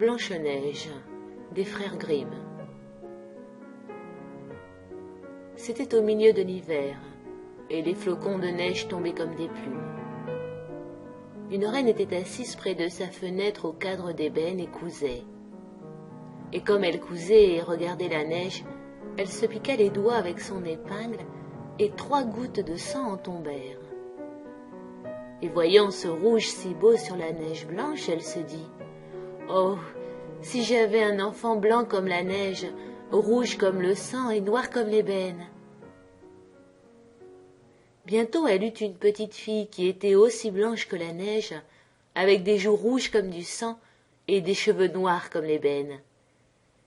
Blanche-Neige, des frères Grimm. C'était au milieu de l'hiver, et les flocons de neige tombaient comme des plumes. Une reine était assise près de sa fenêtre au cadre d'ébène et cousait. Et comme elle cousait et regardait la neige, elle se piqua les doigts avec son épingle, et 3 gouttes de sang en tombèrent. Et voyant ce rouge si beau sur la neige blanche, elle se dit « Oh, si j'avais un enfant blanc comme la neige, rouge comme le sang et noir comme l'ébène !» Bientôt elle eut une petite fille qui était aussi blanche que la neige, avec des joues rouges comme du sang et des cheveux noirs comme l'ébène,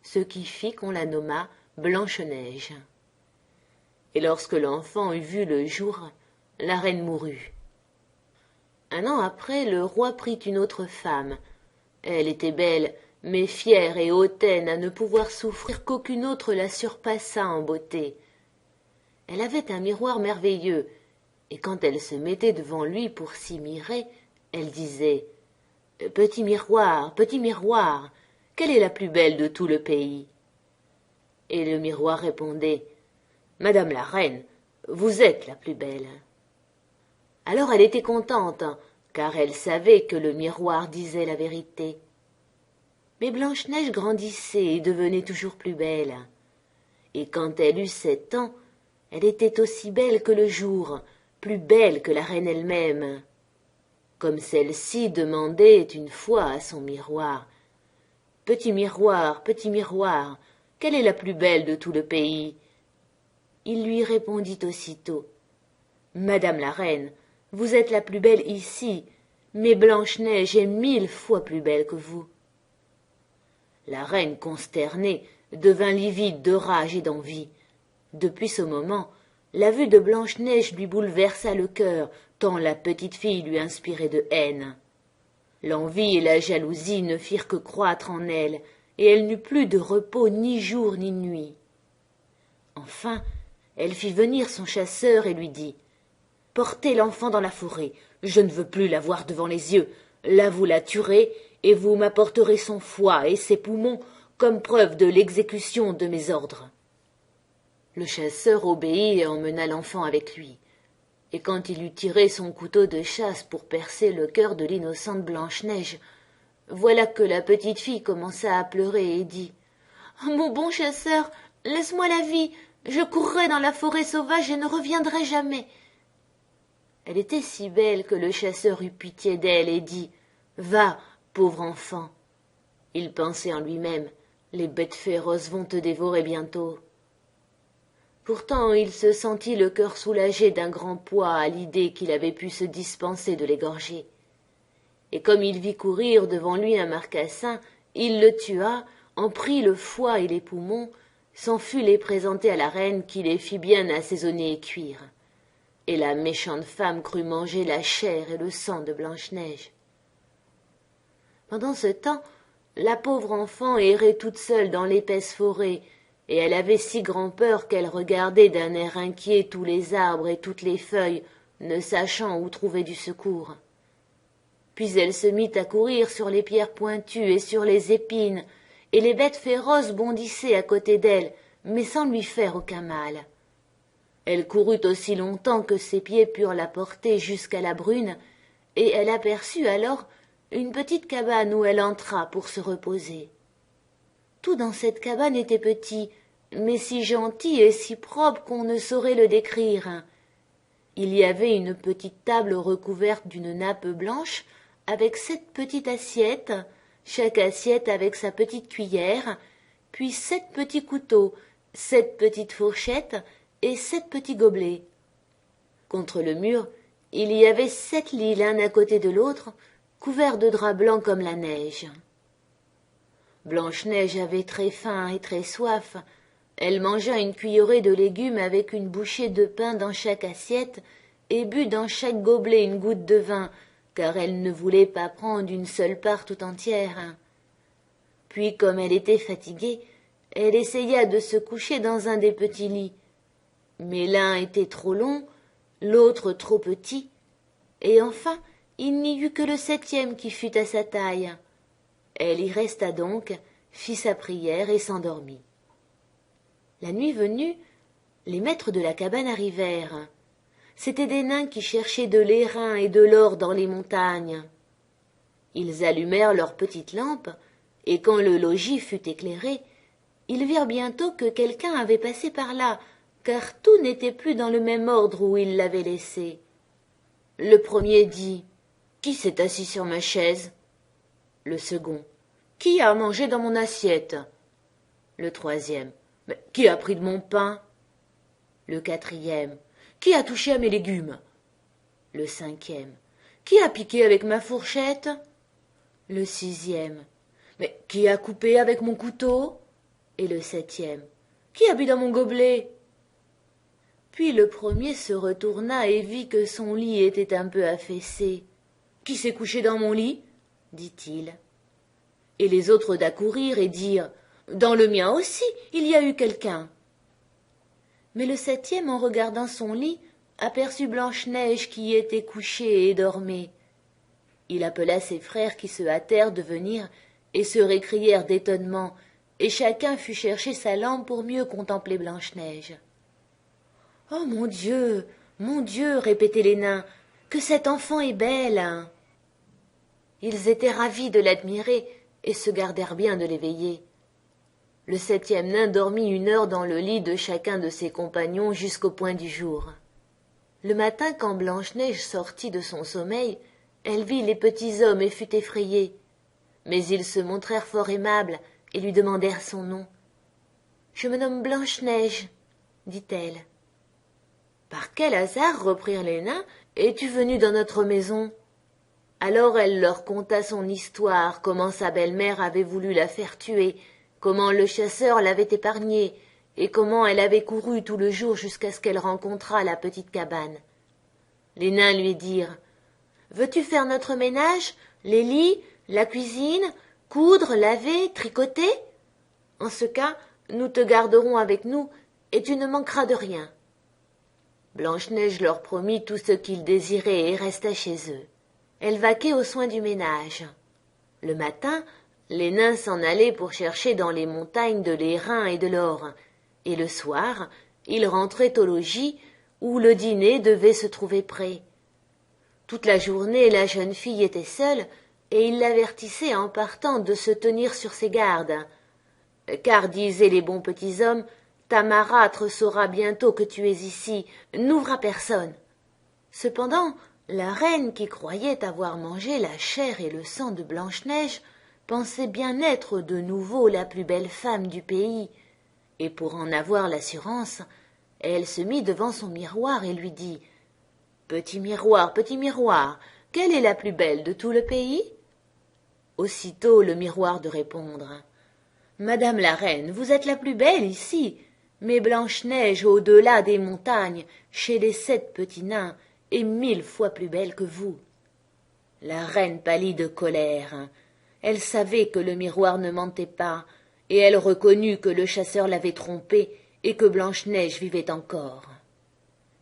ce qui fit qu'on la nomma Blanche-Neige. Et lorsque l'enfant eut vu le jour, la reine mourut. Un an après, le roi prit une autre femme. Elle était belle, mais fière et hautaine à ne pouvoir souffrir qu'aucune autre la surpassât en beauté. Elle avait un miroir merveilleux, et quand elle se mettait devant lui pour s'y mirer, elle disait « Petit miroir, quelle est la plus belle de tout le pays ?» Et le miroir répondait « Madame la reine, vous êtes la plus belle. » Alors elle était contente, car elle savait que le miroir disait la vérité. Mais Blanche-Neige grandissait et devenait toujours plus belle. Et quand elle eut 7 ans, elle était aussi belle que le jour, plus belle que la reine elle-même. Comme celle-ci demandait une fois à son miroir « Petit miroir, quelle est la plus belle de tout le pays ?» Il lui répondit aussitôt « Madame la reine, vous êtes la plus belle ici, mais Blanche-Neige est 1000 fois plus belle que vous. » La reine, consternée, devint livide de rage et d'envie. Depuis ce moment, la vue de Blanche-Neige lui bouleversa le cœur, tant la petite fille lui inspirait de haine. L'envie et la jalousie ne firent que croître en elle, et elle n'eut plus de repos ni jour ni nuit. Enfin, elle fit venir son chasseur et lui dit « Portez l'enfant dans la forêt, je ne veux plus la voir devant les yeux. Là vous la tuerez, et vous m'apporterez son foie et ses poumons comme preuve de l'exécution de mes ordres. » Le chasseur obéit et emmena l'enfant avec lui. Et quand il eut tiré son couteau de chasse pour percer le cœur de l'innocente Blanche-Neige, voilà que la petite fille commença à pleurer et dit « Mon bon chasseur, laisse-moi la vie, je courrai dans la forêt sauvage et ne reviendrai jamais. » Elle était si belle que le chasseur eut pitié d'elle et dit « Va, pauvre enfant. » Il pensait en lui-même « Les bêtes féroces vont te dévorer bientôt. » Pourtant il se sentit le cœur soulagé d'un grand poids à l'idée qu'il avait pu se dispenser de l'égorger. Et comme il vit courir devant lui un marcassin, il le tua, en prit le foie et les poumons, s'en fut les présenter à la reine qui les fit bien assaisonner et cuire. Et la méchante femme crut manger la chair et le sang de Blanche-Neige. Pendant ce temps, la pauvre enfant errait toute seule dans l'épaisse forêt, et elle avait si grand-peur qu'elle regardait d'un air inquiet tous les arbres et toutes les feuilles, ne sachant où trouver du secours. Puis elle se mit à courir sur les pierres pointues et sur les épines, et les bêtes féroces bondissaient à côté d'elle, mais sans lui faire aucun mal. Elle courut aussi longtemps que ses pieds purent la porter jusqu'à la brune, et elle aperçut alors une petite cabane où elle entra pour se reposer. Tout dans cette cabane était petit, mais si gentil et si propre qu'on ne saurait le décrire. Il y avait une petite table recouverte d'une nappe blanche, avec 7 petites assiettes, chaque assiette avec sa petite cuillère, puis 7 petits couteaux, 7 petites fourchettes et 7 petits gobelets. Contre le mur, il y avait 7 lits l'un à côté de l'autre, couverts de draps blancs comme la neige. Blanche-Neige avait très faim et très soif. Elle mangea une cuillerée de légumes avec une bouchée de pain dans chaque assiette et but dans chaque gobelet une goutte de vin, car elle ne voulait pas prendre une seule part tout entière. Puis, comme elle était fatiguée, elle essaya de se coucher dans un des petits lits. Mais l'un était trop long, l'autre trop petit, et enfin il n'y eut que le 7e qui fût à sa taille. Elle y resta donc, fit sa prière et s'endormit. La nuit venue, les maîtres de la cabane arrivèrent. C'étaient des nains qui cherchaient de l'airain et de l'or dans les montagnes. Ils allumèrent leurs petites lampes, et quand le logis fut éclairé, ils virent bientôt que quelqu'un avait passé par là, car tout n'était plus dans le même ordre où ils l'avaient laissé. Le premier dit « Qui s'est assis sur ma chaise ?» Le second « Qui a mangé dans mon assiette ?» Le troisième « Mais qui a pris de mon pain ?» Le quatrième « Qui a touché à mes légumes ?» Le cinquième « Qui a piqué avec ma fourchette ?» Le sixième « Mais qui a coupé avec mon couteau ?» Et le septième « Qui a bu dans mon gobelet ?» Puis le premier se retourna et vit que son lit était un peu affaissé. « Qui s'est couché dans mon lit ?» dit-il. Et les autres d'accourir et dirent « Dans le mien aussi, il y a eu quelqu'un. » Mais le septième, en regardant son lit, aperçut Blanche-Neige qui y était couchée et dormait. Il appela ses frères qui se hâtèrent de venir et se récrièrent d'étonnement, et chacun fut chercher sa lampe pour mieux contempler Blanche-Neige. « Oh mon Dieu, répétaient les nains, que cette enfant est belle !» Ils étaient ravis de l'admirer et se gardèrent bien de l'éveiller. Le septième nain dormit 1 heure dans le lit de chacun de ses compagnons jusqu'au point du jour. Le matin, quand Blanche-Neige sortit de son sommeil, elle vit les petits hommes et fut effrayée. Mais ils se montrèrent fort aimables et lui demandèrent son nom. « Je me nomme Blanche-Neige, » dit-elle. « Par quel hasard, reprirent les nains, es-tu venue dans notre maison ?» Alors elle leur conta son histoire, comment sa belle-mère avait voulu la faire tuer, comment le chasseur l'avait épargnée, et comment elle avait couru tout le jour jusqu'à ce qu'elle rencontrât la petite cabane. Les nains lui dirent « Veux-tu faire notre ménage, les lits, la cuisine, coudre, laver, tricoter ? En ce cas, nous te garderons avec nous, et tu ne manqueras de rien. » Blanche-Neige leur promit tout ce qu'ils désiraient et resta chez eux. Elle vaquait aux soins du ménage. Le matin, les nains s'en allaient pour chercher dans les montagnes de l'airain et de l'or, et le soir, ils rentraient au logis où le dîner devait se trouver prêt. Toute la journée, la jeune fille était seule, et ils l'avertissaient en partant de se tenir sur ses gardes. Car, disaient les bons petits hommes, ta marâtre saura bientôt que tu es ici, n'ouvre à personne. Cependant, la reine, qui croyait avoir mangé la chair et le sang de Blanche-Neige, pensait bien être de nouveau la plus belle femme du pays, et pour en avoir l'assurance, elle se mit devant son miroir et lui dit « Petit miroir, quelle est la plus belle de tout le pays ?» Aussitôt le miroir de répondre « Madame la reine, vous êtes la plus belle ici, mais Blanche-Neige au-delà des montagnes, chez les 7 petits nains, est 1000 fois plus belle que vous. » La reine pâlit de colère. Elle savait que le miroir ne mentait pas, et elle reconnut que le chasseur l'avait trompée et que Blanche-Neige vivait encore.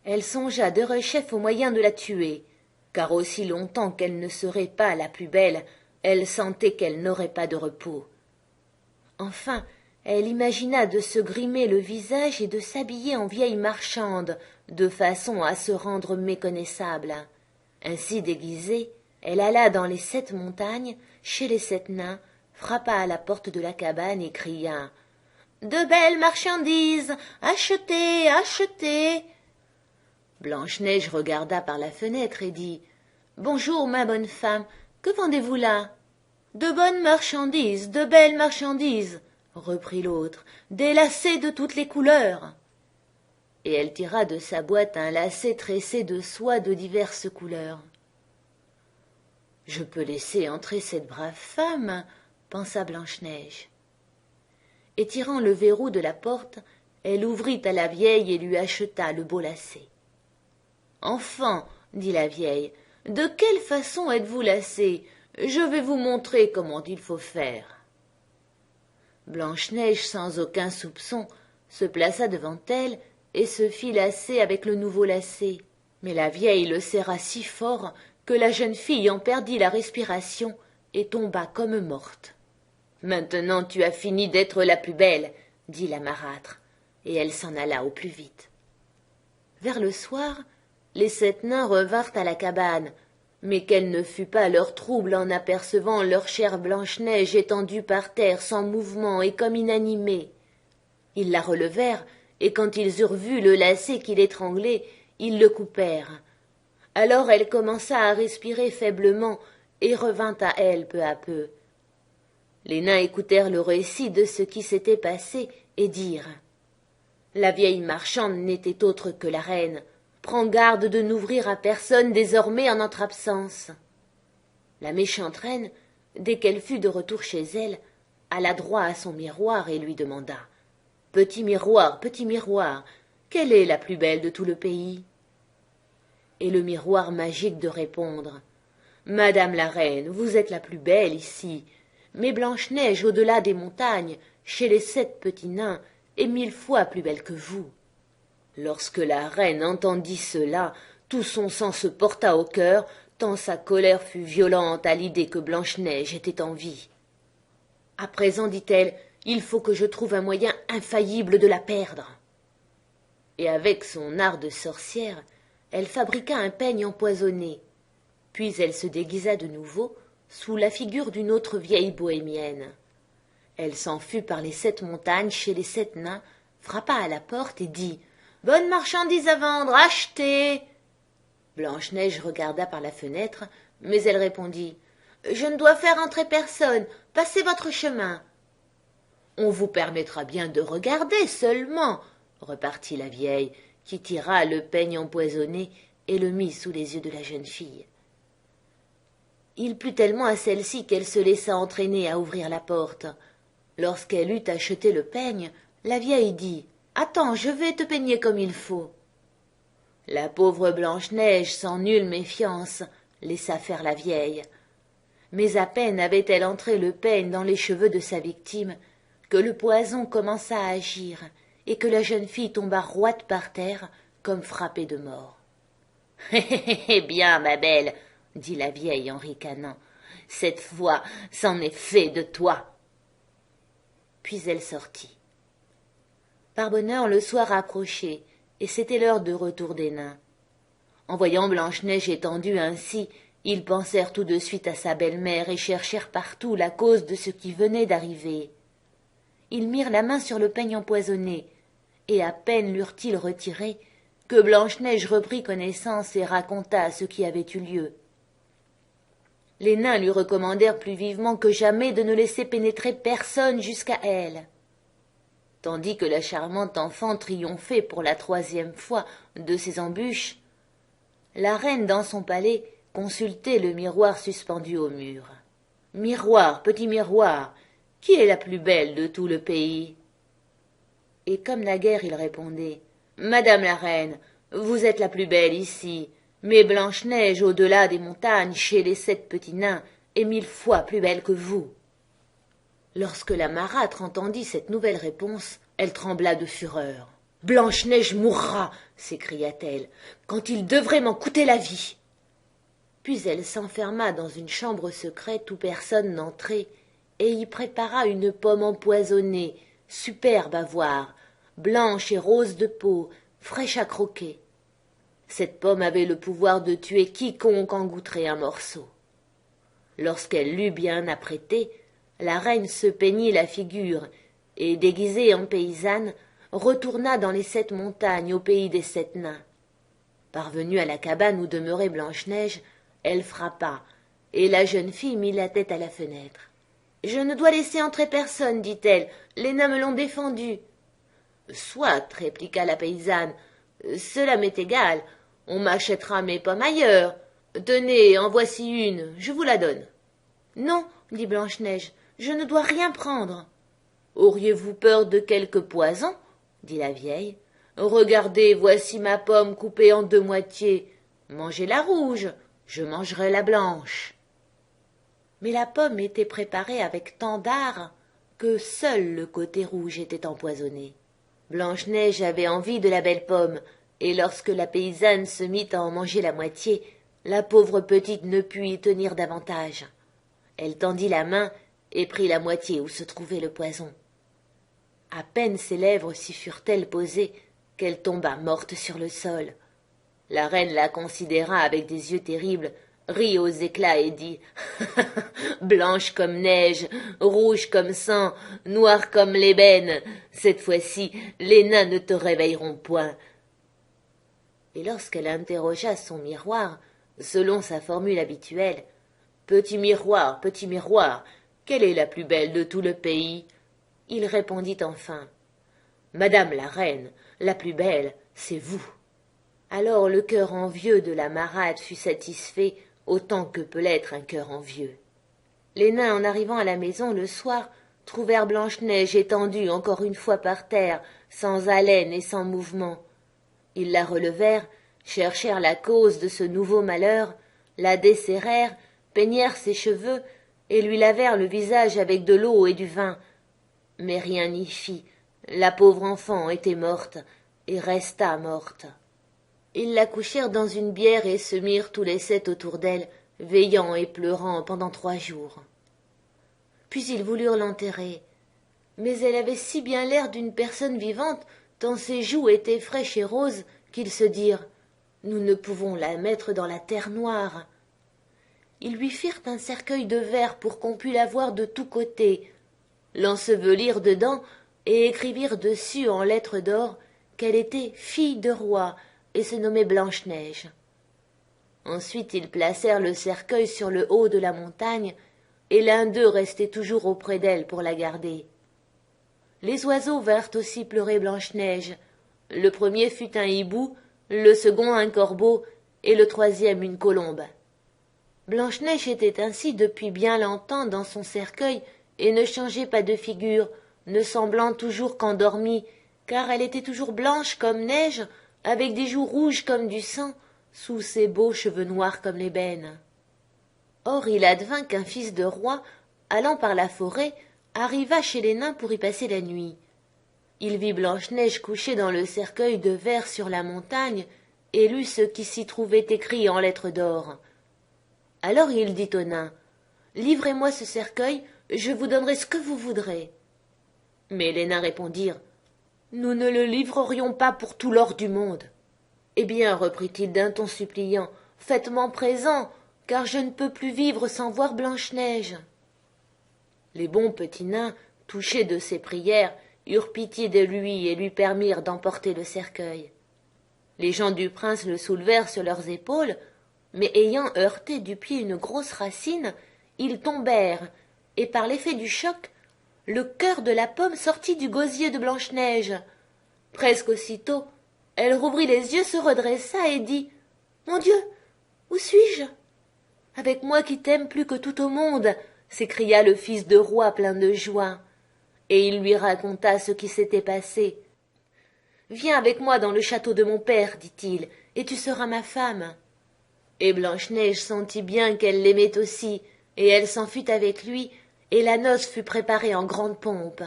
Elle songea derechef au moyen de la tuer, car aussi longtemps qu'elle ne serait pas la plus belle, elle sentait qu'elle n'aurait pas de repos. Enfin, elle imagina de se grimer le visage et de s'habiller en vieille marchande, de façon à se rendre méconnaissable. Ainsi déguisée, elle alla dans les 7 montagnes, chez les 7 nains, frappa à la porte de la cabane et cria « De belles marchandises, achetez, achetez !» Blanche-Neige regarda par la fenêtre et dit « Bonjour, ma bonne femme, que vendez-vous là ?»« De bonnes marchandises, de belles marchandises !» reprit l'autre, « des lacets de toutes les couleurs !» Et elle tira de sa boîte un lacet tressé de soie de diverses couleurs. « Je peux laisser entrer cette brave femme, » pensa Blanche-Neige. Et tirant le verrou de la porte, elle ouvrit à la vieille et lui acheta le beau lacet. « Enfant, dit la vieille, de quelle façon êtes-vous lacée ? Je vais vous montrer comment il faut faire. » Blanche-Neige, sans aucun soupçon, se plaça devant elle et se fit lacer avec le nouveau lacet. Mais la vieille le serra si fort que la jeune fille en perdit la respiration et tomba comme morte. Maintenant tu as fini d'être la plus belle, dit la marâtre, et elle s'en alla au plus vite. Vers le soir, les 7 nains revinrent à la cabane, mais quel ne fut pas leur trouble en apercevant leur chère Blanche-Neige étendue par terre sans mouvement et comme inanimée. Ils la relevèrent, et quand ils eurent vu le lacet qui l'étranglait, ils le coupèrent. Alors elle commença à respirer faiblement et revint à elle peu à peu. Les nains écoutèrent le récit de ce qui s'était passé et dirent « La vieille marchande n'était autre que la reine. Prends garde de n'ouvrir à personne désormais en notre absence. » La méchante reine, dès qu'elle fut de retour chez elle, alla droit à son miroir et lui demanda « Petit miroir, quelle est la plus belle de tout le pays ?» Et le miroir magique de répondre « Madame la reine, vous êtes la plus belle ici, mais Blanche-Neige au-delà des montagnes, chez les 7 petits nains, est 1000 fois plus belle que vous. » Lorsque la reine entendit cela, tout son sang se porta au cœur, tant sa colère fut violente à l'idée que Blanche-Neige était en vie. « À présent, dit-elle, il faut que je trouve un moyen infaillible de la perdre. » Et avec son art de sorcière, elle fabriqua un peigne empoisonné. Puis elle se déguisa de nouveau sous la figure d'une autre vieille bohémienne. Elle s'en fut par les 7 montagnes chez les 7 nains, frappa à la porte et dit « Bonne marchandise à vendre, achetez !» Blanche-Neige regarda par la fenêtre, mais elle répondit « Je ne dois faire entrer personne, passez votre chemin. »« On vous permettra bien de regarder seulement, » repartit la vieille, qui tira le peigne empoisonné et le mit sous les yeux de la jeune fille. Il plut tellement à celle-ci qu'elle se laissa entraîner à ouvrir la porte. Lorsqu'elle eut acheté le peigne, la vieille dit « Attends, je vais te peigner comme il faut. » La pauvre Blanche-Neige, sans nulle méfiance, laissa faire la vieille. Mais à peine avait-elle entré le peigne dans les cheveux de sa victime que le poison commença à agir et que la jeune fille tomba roide par terre comme frappée de mort. « Eh bien, ma belle, » dit la vieille en ricanant, « cette fois c'en est fait de toi. » Puis elle sortit. Par bonheur, le soir approchait, et c'était l'heure de retour des nains. En voyant Blanche-Neige étendue ainsi, ils pensèrent tout de suite à sa belle-mère et cherchèrent partout la cause de ce qui venait d'arriver. Ils mirent la main sur le peigne empoisonné, et à peine l'eurent-ils retiré que Blanche-Neige reprit connaissance et raconta ce qui avait eu lieu. Les nains lui recommandèrent plus vivement que jamais de ne laisser pénétrer personne jusqu'à elle. Tandis que la charmante enfant triomphait pour la 3e fois de ses embûches, la reine dans son palais consultait le miroir suspendu au mur. « Miroir, petit miroir, qui est la plus belle de tout le pays ?» Et comme naguère il répondait « Madame la reine, vous êtes la plus belle ici, mais Blanche-Neige au-delà des montagnes chez les 7 petits nains est 1000 fois plus belle que vous. » Lorsque la marâtre entendit cette nouvelle réponse, elle trembla de fureur. « Blanche-Neige mourra, s'écria-t-elle, quand il devrait m'en coûter la vie. » Puis elle s'enferma dans une chambre secrète où personne n'entrait et y prépara une pomme empoisonnée, superbe à voir, blanche et rose de peau, fraîche à croquer. Cette pomme avait le pouvoir de tuer quiconque en goûterait un morceau. Lorsqu'elle l'eut bien apprêté, la reine se peignit la figure et, déguisée en paysanne, retourna dans les 7 montagnes au pays des 7 nains. Parvenue à la cabane où demeurait Blanche-Neige, elle frappa, et la jeune fille mit la tête à la fenêtre. « Je ne dois laisser entrer personne, dit-elle, les nains me l'ont défendu. »« Soit, répliqua la paysanne, cela m'est égal, on m'achètera mes pommes ailleurs. Tenez, en voici une, je vous la donne. »« Non, dit Blanche-Neige, je ne dois rien prendre. »« Auriez-vous peur de quelque poison ?» dit la vieille. « Regardez, voici ma pomme coupée en 2 moitiés. Mangez la rouge, je mangerai la blanche. » Mais la pomme était préparée avec tant d'art que seul le côté rouge était empoisonné. Blanche-Neige avait envie de la belle pomme, et lorsque la paysanne se mit à en manger la moitié, la pauvre petite ne put y tenir davantage. Elle tendit la main et prit la moitié où se trouvait le poison. À peine ses lèvres s'y furent-elles posées qu'elle tomba morte sur le sol. La reine la considéra avec des yeux terribles, rit aux éclats et dit « Blanche comme neige, rouge comme sang, noire comme l'ébène, cette fois-ci les nains ne te réveilleront point. » Et lorsqu'elle interrogea son miroir, selon sa formule habituelle, « Petit miroir, quelle est la plus belle de tout le pays ?» il répondit enfin, « Madame la reine, la plus belle, c'est vous. » Alors le cœur envieux de la marâtre fut satisfait autant que peut l'être un cœur envieux. Les nains, en arrivant à la maison le soir, trouvèrent Blanche-Neige étendue encore une fois par terre, sans haleine et sans mouvement. Ils la relevèrent, cherchèrent la cause de ce nouveau malheur, la desserrèrent, peignèrent ses cheveux et lui lavèrent le visage avec de l'eau et du vin. Mais rien n'y fit, la pauvre enfant était morte et resta morte. Ils la couchèrent dans une bière et se mirent tous les 7 autour d'elle, veillant et pleurant pendant 3 jours. Puis ils voulurent l'enterrer, mais elle avait si bien l'air d'une personne vivante, tant ses joues étaient fraîches et roses, qu'ils se dirent « Nous ne pouvons la mettre dans la terre noire. » Ils lui firent un cercueil de verre pour qu'on pût la voir de tous côtés, l'ensevelirent dedans et écrivirent dessus en lettres d'or qu'elle était fille de roi et se nommait Blanche-Neige. Ensuite ils placèrent le cercueil sur le haut de la montagne, et l'un d'eux restait toujours auprès d'elle pour la garder. Les oiseaux vinrent aussi pleurer Blanche-Neige. Le premier fut un hibou, le second un corbeau, et le troisième une colombe. Blanche-Neige était ainsi depuis bien longtemps dans son cercueil, et ne changeait pas de figure, ne semblant toujours qu'endormie, car elle était toujours blanche comme neige, avec des joues rouges comme du sang, sous ses beaux cheveux noirs comme l'ébène. Or il advint qu'un fils de roi, allant par la forêt, arriva chez les nains pour y passer la nuit. Il vit Blanche-Neige couchée dans le cercueil de verre sur la montagne, et lut ce qui s'y trouvait écrit en lettres d'or. Alors il dit aux nains, « Livrez-moi ce cercueil, je vous donnerai ce que vous voudrez. » Mais les nains répondirent, « Nous ne le livrerions pas pour tout l'or du monde. » « Eh bien, reprit-il d'un ton suppliant, faites-m'en présent, car je ne peux plus vivre sans voir Blanche-Neige. » Les bons petits nains, touchés de ses prières, eurent pitié de lui et lui permirent d'emporter le cercueil. Les gens du prince le soulevèrent sur leurs épaules, mais ayant heurté du pied une grosse racine, ils tombèrent, et par l'effet du choc, le cœur de la pomme sortit du gosier de Blanche-Neige. Presque aussitôt, elle rouvrit les yeux, se redressa et dit « Mon Dieu, où suis-je » ? « Avec moi qui t'aime plus que tout au monde » s'écria le fils de roi plein de joie. Et il lui raconta ce qui s'était passé. « Viens avec moi dans le château de mon père, dit-il, et tu seras ma femme. » Et Blanche-Neige sentit bien qu'elle l'aimait aussi, et elle s'en fut avec lui, et la noce fut préparée en grande pompe.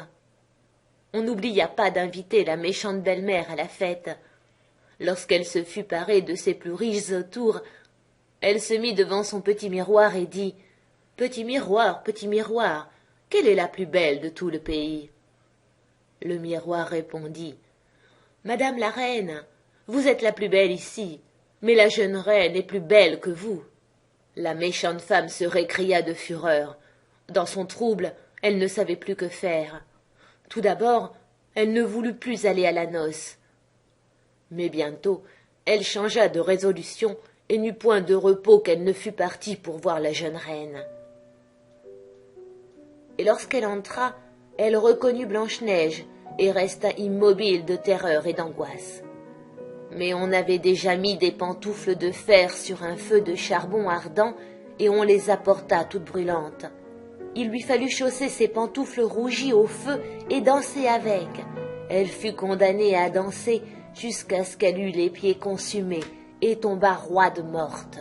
On n'oublia pas d'inviter la méchante belle-mère à la fête. Lorsqu'elle se fut parée de ses plus riches autours, elle se mit devant son petit miroir et dit « Petit miroir, quelle est la plus belle de tout le pays ?» Le miroir répondit « Madame la reine, vous êtes la plus belle ici, mais la jeune reine est plus belle que vous. » La méchante femme se récria de fureur. Dans son trouble, elle ne savait plus que faire. Tout d'abord, elle ne voulut plus aller à la noce. Mais bientôt, elle changea de résolution et n'eut point de repos qu'elle ne fût partie pour voir la jeune reine. Et lorsqu'elle entra, elle reconnut Blanche-Neige et resta immobile de terreur et d'angoisse. Mais on avait déjà mis des pantoufles de fer sur un feu de charbon ardent et on les apporta toutes brûlantes. Il lui fallut chausser ses pantoufles rougies au feu et danser avec. Elle fut condamnée à danser jusqu'à ce qu'elle eût les pieds consumés et tomba roide morte.